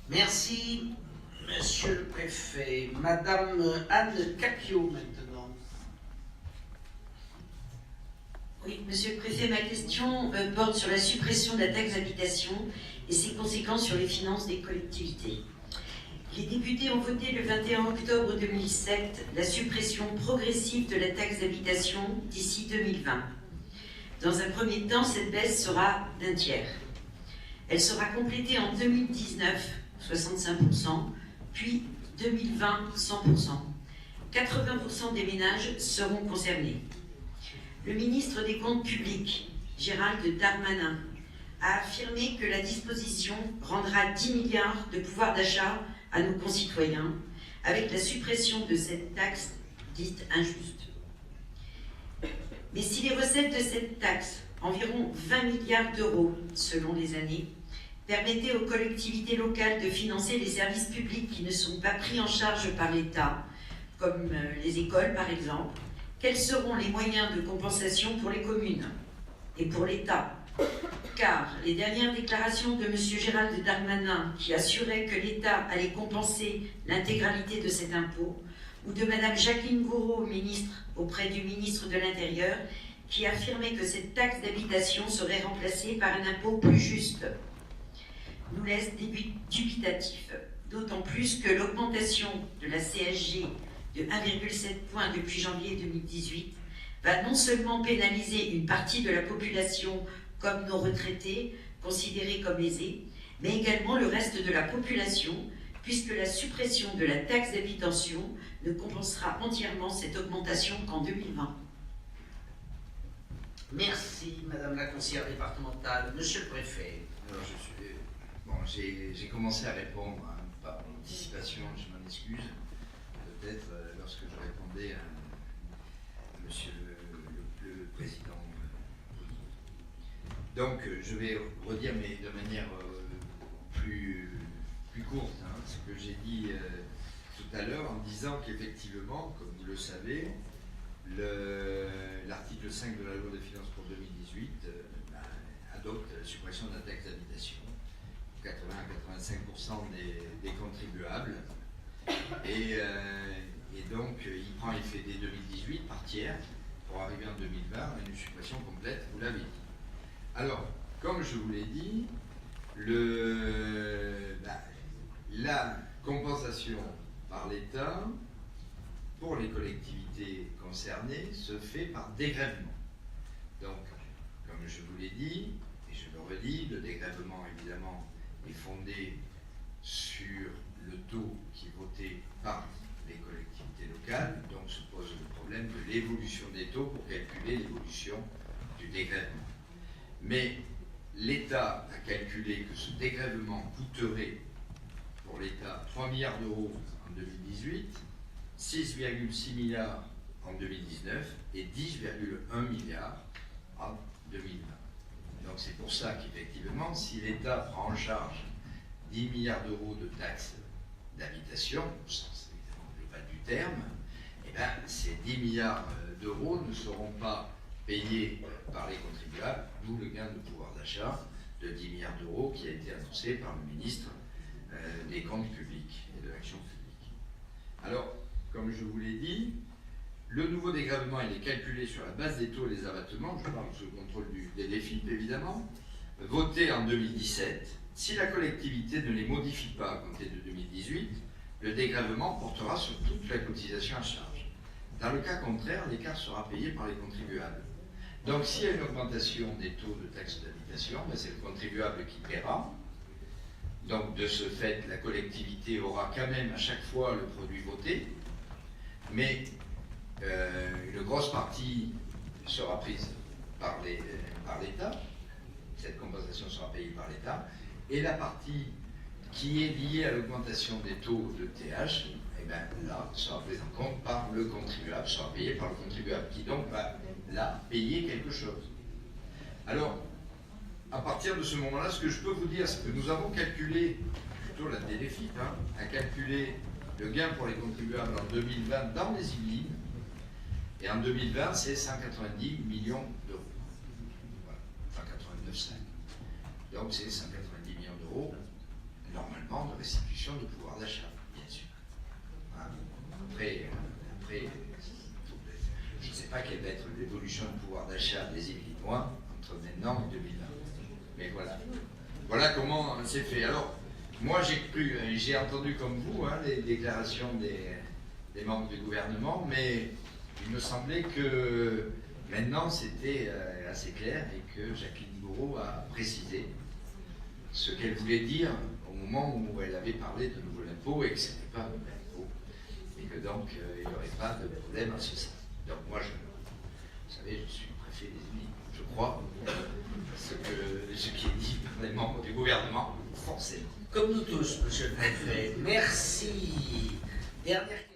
Merci, Monsieur le Préfet. Madame Anne Capio, maintenant. Oui, Monsieur le Préfet, ma question porte sur la suppression de la taxe d'habitation et ses conséquences sur les finances des collectivités. Les députés ont voté le 21 octobre 2007 la suppression progressive de la taxe d'habitation d'ici 2020. Dans un premier temps, cette baisse sera d'un tiers. Elle sera complétée en 2019, 65%, puis 2020, 100%. 80% des ménages seront concernés. Le ministre des Comptes publics, Gérald Darmanin, a affirmé que la disposition rendra 10 milliards de pouvoir d'achat à nos concitoyens, avec la suppression de cette taxe dite injuste. Mais si les recettes de cette taxe, environ 20 milliards d'euros selon les années, permettaient aux collectivités locales de financer les services publics qui ne sont pas pris en charge par l'État, comme les écoles par exemple, quels seront les moyens de compensation pour les communes et pour l'État? Car les dernières déclarations de M. Gérald Darmanin, qui assurait que l'État allait compenser l'intégralité de cet impôt, ou de Mme Jacqueline Gourault, ministre, auprès du ministre de l'Intérieur, qui affirmait que cette taxe d'habitation serait remplacée par un impôt plus juste, nous laisse dubitatifs, d'autant plus que l'augmentation de la CSG de 1,7 point depuis janvier 2018 va non seulement pénaliser une partie de la population comme nos retraités, considérés comme aisés, mais également le reste de la population, puisque la suppression de la taxe d'habitation ne compensera entièrement cette augmentation qu'en 2020. Merci, Madame la conseillère départementale. Monsieur le Préfet. Alors, j'ai commencé à répondre par anticipation, je m'en excuse, peut-être lorsque je répondais à Monsieur le Président. Donc, je vais redire, mais de manière plus courte, ce que j'ai dit tout à l'heure, en disant qu'effectivement, comme vous le savez, l'article 5 de la loi de finances pour 2018 adopte la suppression de la taxe d'habitation. 80 à 85% des contribuables. Et donc, il prend effet dès 2018 par tiers pour arriver en 2020 à une suppression complète, vous l'avez dit. Alors, comme je vous l'ai dit, la compensation par l'État pour les collectivités concernées se fait par dégrèvement. Donc, comme je vous l'ai dit, et je le redis, le dégrèvement évidemment est fondé sur le taux qui est voté par les collectivités locales, donc se pose le problème de l'évolution des taux pour calculer l'évolution du dégrèvement. Mais l'État a calculé que ce dégrèvement coûterait pour l'État 3 milliards d'euros en 2018, 6,6 milliards en 2019 et 10,1 milliards en 2020. Donc c'est pour ça qu'effectivement, si l'État prend en charge 10 milliards d'euros de taxes d'habitation, au sens évidemment global du terme, eh bien, ces 10 milliards d'euros ne seront pas payés par les contribuables, d'où le gain de pouvoir d'achat de 10 milliards d'euros qui a été annoncé par le ministre des Comptes publics et de l'Action publique. Alors, comme je vous l'ai dit, le nouveau dégrèvement il est calculé sur la base des taux et des abattements, je parle sous le contrôle des DEFIP évidemment, votés en 2017. Si la collectivité ne les modifie pas à compter de 2018, le dégrèvement portera sur toute la cotisation à charge. Dans le cas contraire, l'écart sera payé par les contribuables. Donc s'il y a une augmentation des taux de taxe d'habitation, c'est le contribuable qui paiera. Donc de ce fait, la collectivité aura quand même à chaque fois le produit voté, mais une grosse partie sera prise par l'État, cette compensation sera payée par l'État, et la partie qui est liée à l'augmentation des taux de TH, eh bien, là, sera prise en compte par le contribuable, sera payée par le contribuable, qui donc va là payer quelque chose. Alors, à partir de ce moment-là, ce que je peux vous dire, c'est que nous avons calculé, plutôt la DEFIP, a calculé le gain pour les contribuables en 2020 dans les Yvelines, et en 2020, c'est 190 millions d'euros. Voilà, enfin 89,5. Donc c'est 190 millions d'euros, normalement, de récipients. l'évolution du pouvoir d'achat, bien sûr. Hein. Après, je ne sais pas quelle va être l'évolution du pouvoir d'achat des Illinois entre maintenant et 2020. Mais voilà. Voilà comment c'est fait. Alors, moi j'ai entendu comme vous les déclarations des membres du gouvernement, mais il me semblait que maintenant c'était assez clair et que Jacqueline Gouraud a précisé ce qu'elle voulait dire au moment où elle avait parlé de nouveau impôt et que ce n'était pas un nouvel impôt. Et que donc il n'y aurait pas de problème à ce sens. Donc moi, vous savez, je suis préfet des Yvelines. Je crois ce qui est dit par les membres du gouvernement, forcément. Comme nous tous, monsieur le préfet. Merci. Dernière question.